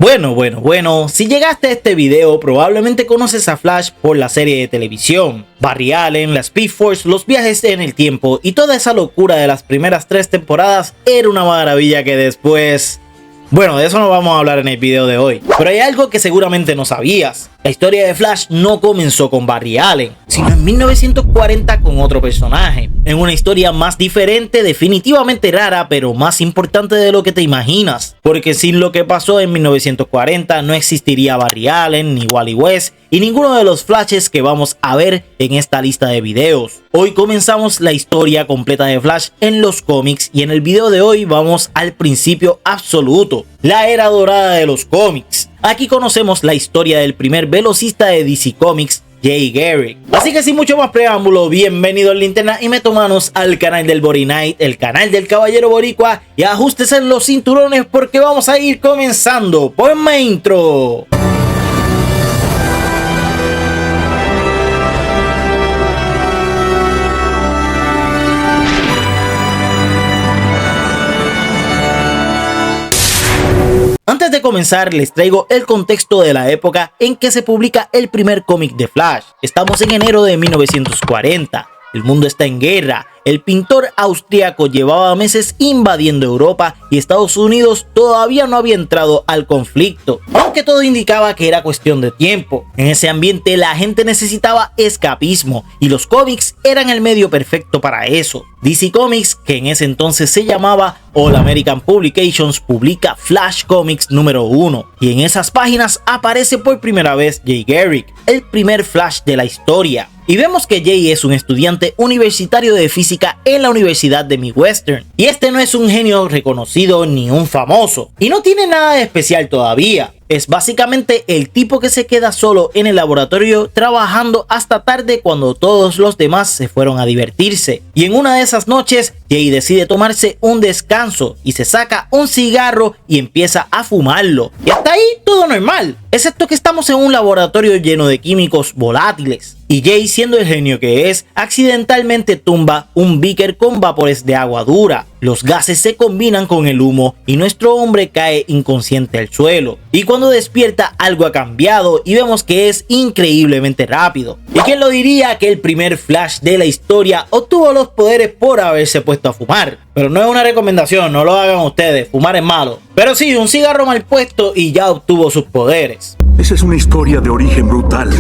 Bueno, si llegaste a este video probablemente conoces a Flash por la serie de televisión, Barry Allen, la Speed Force, los viajes en el tiempo y toda esa locura de las primeras 3 temporadas era una maravilla que después... Bueno, de eso no vamos a hablar en el video de hoy, pero hay algo que seguramente no sabías. La historia de Flash no comenzó con Barry Allen, sino en 1940 con otro personaje, en una historia más diferente, definitivamente rara, pero más importante de lo que te imaginas, porque sin lo que pasó en 1940 no existiría Barry Allen, ni Wally West, y ninguno de los Flashes que vamos a ver en esta lista de videos. Hoy comenzamos la historia completa de Flash en los cómics y en el video de hoy vamos al principio absoluto, la era dorada de los cómics. Aquí conocemos la historia del primer velocista de DC Comics, Jay Garrick. Así que sin mucho más preámbulo, bienvenido al Linterna y Meto Manos al canal del Bori Knight, el canal del Caballero Boricua, y ajústese los cinturones porque vamos a ir comenzando. Ponme intro. Antes de comenzar les traigo el contexto de la época en que se publica el primer cómic de Flash. Estamos en enero de 1940, el mundo está en guerra, el pintor austriaco llevaba meses invadiendo Europa y Estados Unidos todavía no había entrado al conflicto, aunque todo indicaba que era cuestión de tiempo. En ese ambiente la gente necesitaba escapismo y los cómics eran el medio perfecto para eso. DC Comics, que en ese entonces se llamaba All American Publications, publica Flash Comics número 1 y en esas páginas aparece por primera vez Jay Garrick, el primer Flash de la historia. Y vemos que Jay es un estudiante universitario de física en la Universidad de Midwestern. Y este no es un genio reconocido ni un famoso. Y no tiene nada de especial todavía. Es básicamente el tipo que se queda solo en el laboratorio trabajando hasta tarde cuando todos los demás se fueron a divertirse. Y en una de esas noches, Jay decide tomarse un descanso y se saca un cigarro y empieza a fumarlo. Y hasta ahí todo normal, excepto que estamos en un laboratorio lleno de químicos volátiles. Y Jay, siendo el genio que es, accidentalmente tumba un beaker con vapores de agua dura. Los gases se combinan con el humo y nuestro hombre cae inconsciente al suelo. Y cuando despierta algo ha cambiado y vemos que es increíblemente rápido. ¿Y quién lo diría que el primer Flash de la historia obtuvo los poderes por haberse puesto a fumar? Pero no es una recomendación, no lo hagan ustedes, fumar es malo. Pero sí, un cigarro mal puesto y ya obtuvo sus poderes. Esa es una historia de origen brutal.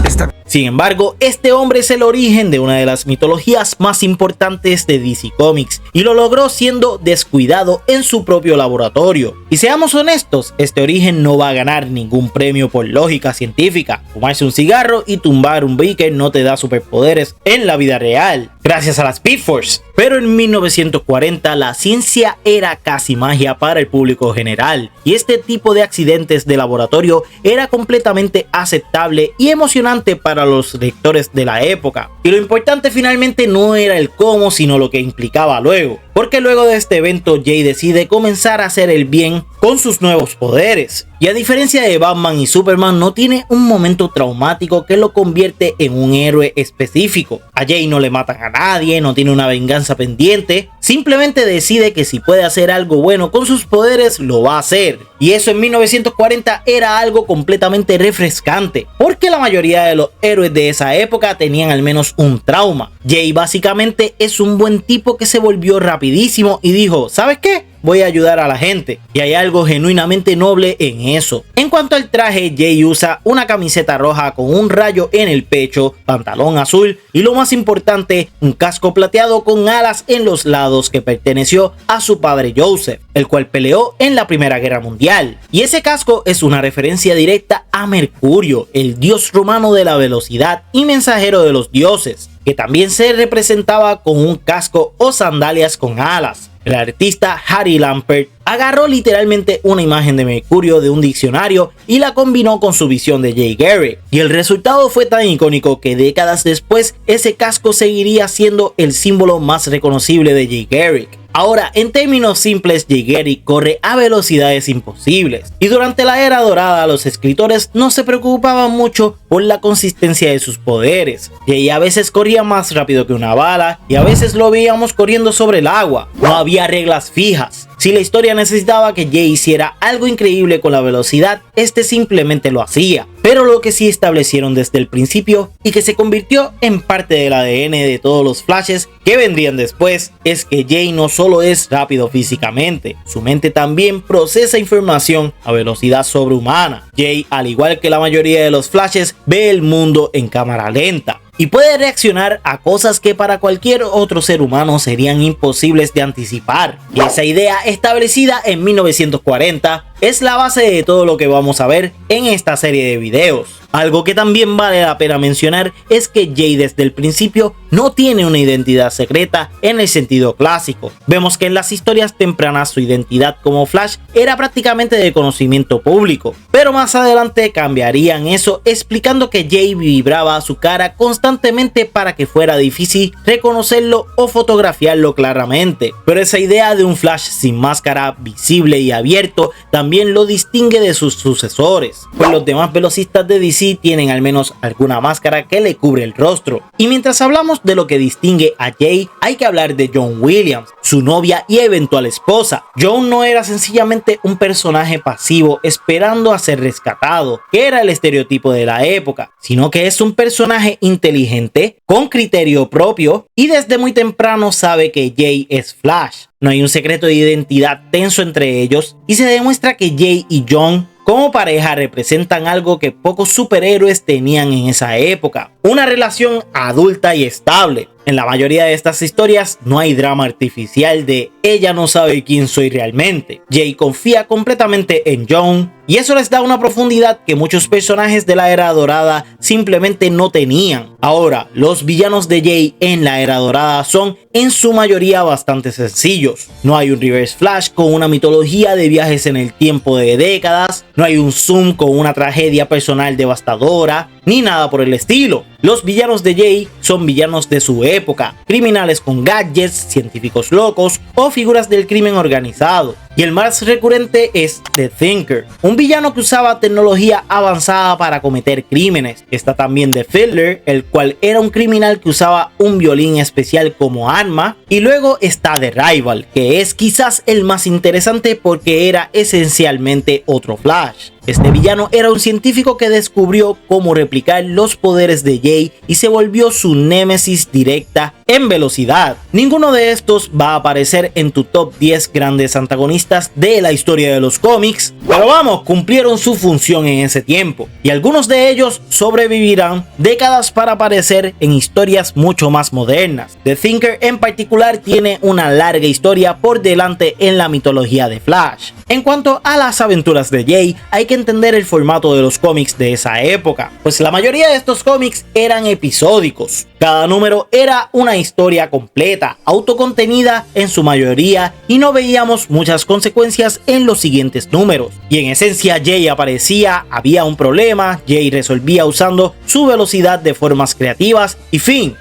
Sin embargo, este hombre es el origen de una de las mitologías más importantes de DC Comics y lo logró siendo descuidado en su propio laboratorio. Y seamos honestos, este origen no va a ganar ningún premio por lógica científica. Fumarse un cigarro y tumbar un beaker no te da superpoderes en la vida real, gracias a la Speed Force. Pero en 1940 la ciencia era casi magia para el público general y este tipo de accidentes de laboratorio era completamente aceptable y emocionante para los lectores de la época. Y lo importante finalmente no era el cómo, sino lo que implicaba luego. Porque luego de este evento Jay decide comenzar a hacer el bien con sus nuevos poderes. Y a diferencia de Batman y Superman, no tiene un momento traumático que lo convierte en un héroe específico. A Jay no le matan a nadie, no tiene una venganza pendiente, simplemente decide que si puede hacer algo bueno con sus poderes, lo va a hacer. Y eso en 1940 era algo completamente refrescante, porque la mayoría de los héroes de esa época tenían al menos un trauma. Jay básicamente es un buen tipo que se volvió rapidísimo y dijo, ¿sabes qué? Voy a ayudar a la gente, y hay algo genuinamente noble en eso. En cuanto al traje, Jay usa una camiseta roja con un rayo en el pecho, pantalón azul y lo más importante, un casco plateado con alas en los lados que perteneció a su padre Joseph, el cual peleó en la Primera Guerra Mundial. Y ese casco es una referencia directa a Mercurio, el dios romano de la velocidad y mensajero de los dioses, que también se representaba con un casco o sandalias con alas. El artista Harry Lampert agarró literalmente una imagen de Mercurio de un diccionario y la combinó con su visión de Jay Garrick. Y el resultado fue tan icónico que décadas después ese casco seguiría siendo el símbolo más reconocible de Jay Garrick. Ahora, en términos simples, Jay Garrick corre a velocidades imposibles. Y durante la era dorada, los escritores no se preocupaban mucho por la consistencia de sus poderes. Jay a veces corría más rápido que una bala y a veces lo veíamos corriendo sobre el agua. No había reglas fijas. Si la historia necesitaba que Jay hiciera algo increíble con la velocidad, este simplemente lo hacía. Pero lo que sí establecieron desde el principio y que se convirtió en parte del ADN de todos los Flashes que vendrían después es que Jay no solo es rápido físicamente, su mente también procesa información a velocidad sobrehumana. Jay, al igual que la mayoría de los Flashes, ve el mundo en cámara lenta y puede reaccionar a cosas que para cualquier otro ser humano serían imposibles de anticipar. Y esa idea, establecida en 1940, es la base de todo lo que vamos a ver en esta serie de videos. Algo que también vale la pena mencionar es que Jay desde el principio no tiene una identidad secreta en el sentido clásico. Vemos que en las historias tempranas su identidad como Flash era prácticamente de conocimiento público, pero más adelante cambiarían eso explicando que Jay vibraba su cara constantemente para que fuera difícil reconocerlo o fotografiarlo claramente. Pero esa idea de un Flash sin máscara, visible y abierto, también lo distingue de sus sucesores, pues los demás velocistas de DC tienen al menos alguna máscara que le cubre el rostro. Y mientras hablamos de lo que distingue a Jay, hay que hablar de John Williams, su novia y eventual esposa. John no era sencillamente un personaje pasivo esperando a ser rescatado, que era el estereotipo de la época, sino que es un personaje inteligente, con criterio propio y desde muy temprano sabe que Jay es Flash. No hay un secreto de identidad tenso entre ellos y se demuestra que Jay y John como pareja representan algo que pocos superhéroes tenían en esa época, una relación adulta y estable. En la mayoría de estas historias no hay drama artificial de ella no sabe quién soy realmente. Jay confía completamente en John y eso les da una profundidad que muchos personajes de la Era Dorada simplemente no tenían. Ahora, los villanos de Jay en la Era Dorada son en su mayoría bastante sencillos. No hay un Reverse Flash con una mitología de viajes en el tiempo de décadas, no hay un Zoom con una tragedia personal devastadora, ni nada por el estilo. Los villanos de Jay son villanos de su época, criminales con gadgets, científicos locos o figuras del crimen organizado. Y el más recurrente es The Thinker, un villano que usaba tecnología avanzada para cometer crímenes. Está también The Fiddler, el cual era un criminal que usaba un violín especial como arma. Y luego está The Rival, que es quizás el más interesante porque era esencialmente otro Flash. Este villano era un científico que descubrió cómo replicar los poderes de Jay y se volvió su némesis directa en velocidad. Ninguno de estos va a aparecer en tu top 10 grandes antagonistas de la historia de los cómics, pero vamos, cumplieron su función en ese tiempo y algunos de ellos sobrevivirán décadas para aparecer en historias mucho más modernas. The Thinker en particular tiene una larga historia por delante en la mitología de Flash. En cuanto a las aventuras de Jay, hay que entender el formato de los cómics de esa época, pues la mayoría de estos cómics eran episódicos. Cada número era una historia completa, autocontenida en su mayoría y no veíamos muchas consecuencias en los siguientes números. Y en esencia Jay aparecía, había un problema, Jay resolvía usando su velocidad de formas creativas y fin.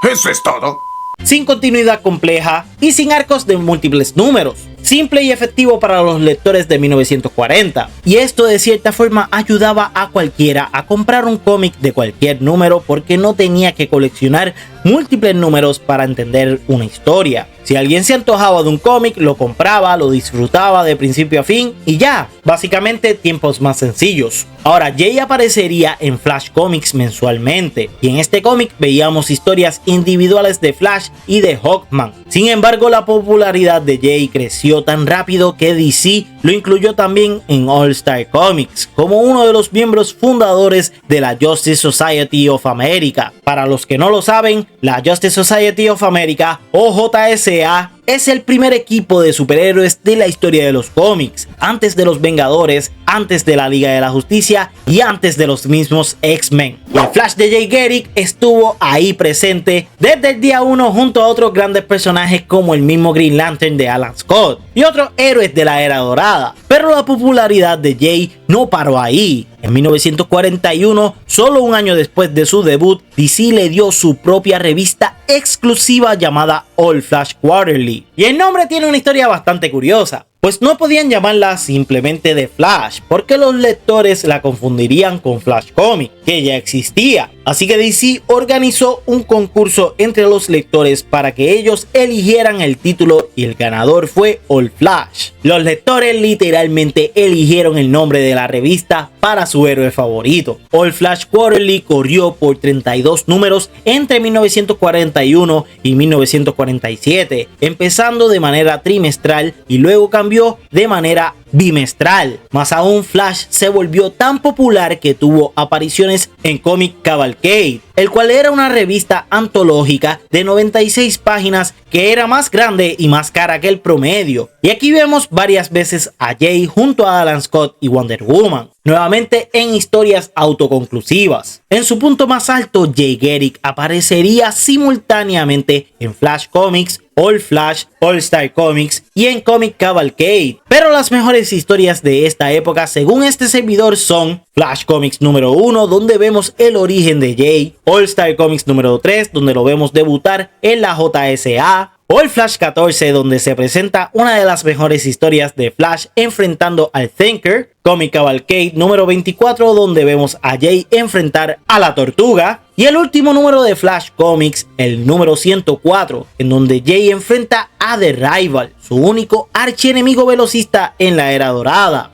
¿Eso es todo? Sin continuidad compleja y sin arcos de múltiples números. Simple y efectivo para los lectores de 1940. Y esto de cierta forma ayudaba a cualquiera a comprar un cómic de cualquier número porque no tenía que coleccionar múltiples números para entender una historia. Si alguien se antojaba de un cómic, lo compraba, lo disfrutaba de principio a fin y ya, básicamente tiempos más sencillos. Ahora, Jay aparecería en Flash Comics mensualmente y en este cómic veíamos historias individuales de Flash y de Hawkman. Sin embargo, la popularidad de Jay creció tan rápido que DC lo incluyó también en All Star Comics como uno de los miembros fundadores de la Justice Society of America. Para los que no lo saben, la Justice Society of America o JSA es el primer equipo de superhéroes de la historia de los cómics, antes de los Vengadores, antes de la Liga de la Justicia y antes de los mismos X-Men. Y el Flash de Jay Garrick estuvo ahí presente desde el día 1 junto a otros grandes personajes como el mismo Green Lantern de Alan Scott y otros héroes de la Era Dorada. Pero la popularidad de Jay no paró ahí. En 1941, solo un año después de su debut, DC le dio su propia revista exclusiva llamada All Flash Quarterly. Y el nombre tiene una historia bastante curiosa, pues no podían llamarla simplemente de Flash, porque los lectores la confundirían con Flash Comic, que ya existía. Así que DC organizó un concurso entre los lectores para que ellos eligieran el título y el ganador fue All Flash. Los lectores literalmente eligieron el nombre de la revista para su héroe favorito. All Flash Quarterly corrió por 32 números entre 1941 y 1947, empezando de manera trimestral y luego cambió de manera bimestral. Más aún, Flash se volvió tan popular que tuvo apariciones en Comic Cavalcade, el cual era una revista antológica de 96 páginas que era más grande y más cara que el promedio. Y aquí vemos varias veces a Jay junto a Alan Scott y Wonder Woman, nuevamente en historias autoconclusivas. En su punto más alto, Jay Garrick aparecería simultáneamente en Flash Comics, All Flash, All Star Comics y en Comic Cavalcade. Pero las mejores historias de esta época, según este servidor, son Flash Comics número 1, donde vemos el origen de Jay, All Star Comics número 3, donde lo vemos debutar en la JSA, All Flash 14, donde se presenta una de las mejores historias de Flash enfrentando al Thinker, Comic Cavalcade número 24, donde vemos a Jay enfrentar a la Tortuga, y el último número de Flash Comics, el número 104, en donde Jay enfrenta a The Rival, su único archienemigo velocista en la Era Dorada.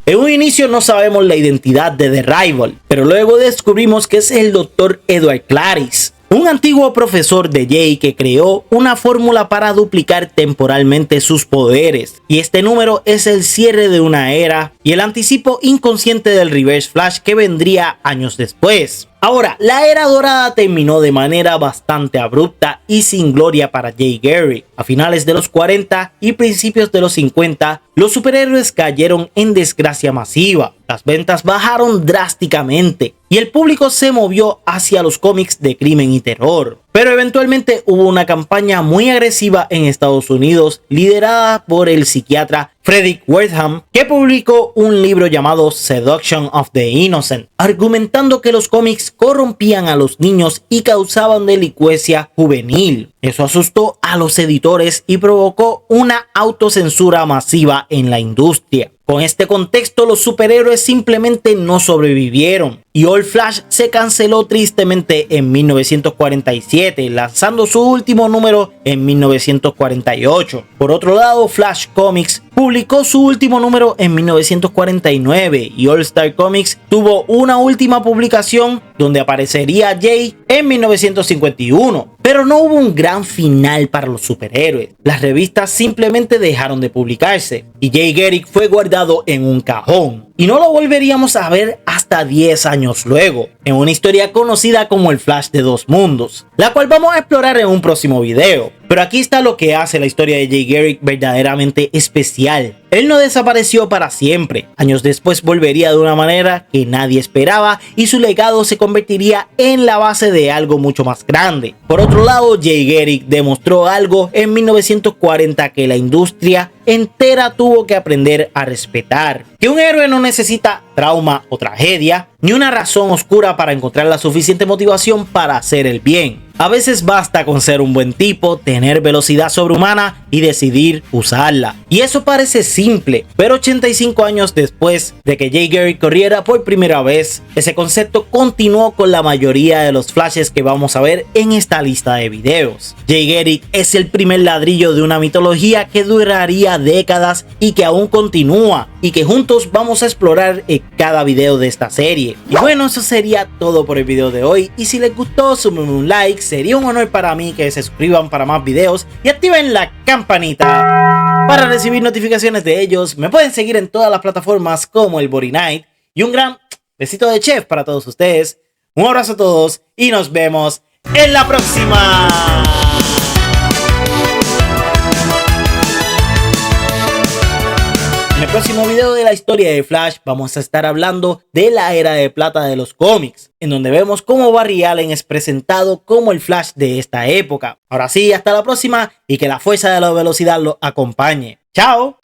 En un inicio no sabemos la identidad de The Rival, pero luego descubrimos que es el Dr. Edward Claris, un antiguo profesor de Jay que creó una fórmula para duplicar temporalmente sus poderes. Y este número es el cierre de una era y el anticipo inconsciente del Reverse Flash que vendría años después. Ahora, la Era Dorada terminó de manera bastante abrupta y sin gloria para Jay Garrick. A finales de los 40 y principios de los 50, los superhéroes cayeron en desgracia masiva. Las ventas bajaron drásticamente y el público se movió hacia los cómics de crimen y terror. Pero eventualmente hubo una campaña muy agresiva en Estados Unidos liderada por el psiquiatra Frederick Wertham, que publicó un libro llamado Seduction of the Innocent, argumentando que los cómics corrompían a los niños y causaban delincuencia juvenil. Eso asustó a los editores y provocó una autocensura masiva en la industria. Con este contexto, los superhéroes simplemente no sobrevivieron y All Flash se canceló tristemente en 1947, lanzando su último número en 1948. Por otro lado, Flash Comics publicó su último número en 1949 y All Star Comics tuvo una última publicación donde aparecería Jay en 1951. Pero no hubo un gran final para los superhéroes. Las revistas simplemente dejaron de publicarse y Jay Garrick fue guardado en un cajón. Y no lo volveríamos a ver hasta 10 años luego, en una historia conocida como el Flash de dos mundos, la cual vamos a explorar en un próximo video. Pero aquí está lo que hace la historia de Jay Garrick verdaderamente especial. Él no desapareció para siempre. Años después volvería de una manera que nadie esperaba y su legado se convertiría en la base de algo mucho más grande. Por otro lado, Jay Garrick demostró algo en 1940 que la industria entera tuvo que aprender a respetar: que un héroe no necesita trauma o tragedia, ni una razón oscura para encontrar la suficiente motivación para hacer el bien. A veces basta con ser un buen tipo, tener velocidad sobrehumana y decidir usarla. Y eso parece simple, pero 85 años después de que Jay Garrick corriera por primera vez, ese concepto continuó con la mayoría de los flashes que vamos a ver en esta lista de videos. Jay Garrick es el primer ladrillo de una mitología que duraría décadas y que aún continúa, y que juntos vamos a explorar en cada video de esta serie. Y bueno, eso sería todo por el video de hoy, y si les gustó, súmenme un like. Sería un honor para mí que se suscriban para más videos y activen la campanita para recibir notificaciones de ellos. Me pueden seguir en todas las plataformas como el Body Night. Y un gran besito de chef para todos ustedes. Un abrazo a todos y nos vemos en la próxima. En el próximo video de la historia de Flash vamos a estar hablando de la era de plata de los cómics, en donde vemos cómo Barry Allen es presentado como el Flash de esta época. Ahora sí, hasta la próxima y que la fuerza de la velocidad los acompañe. ¡Chao!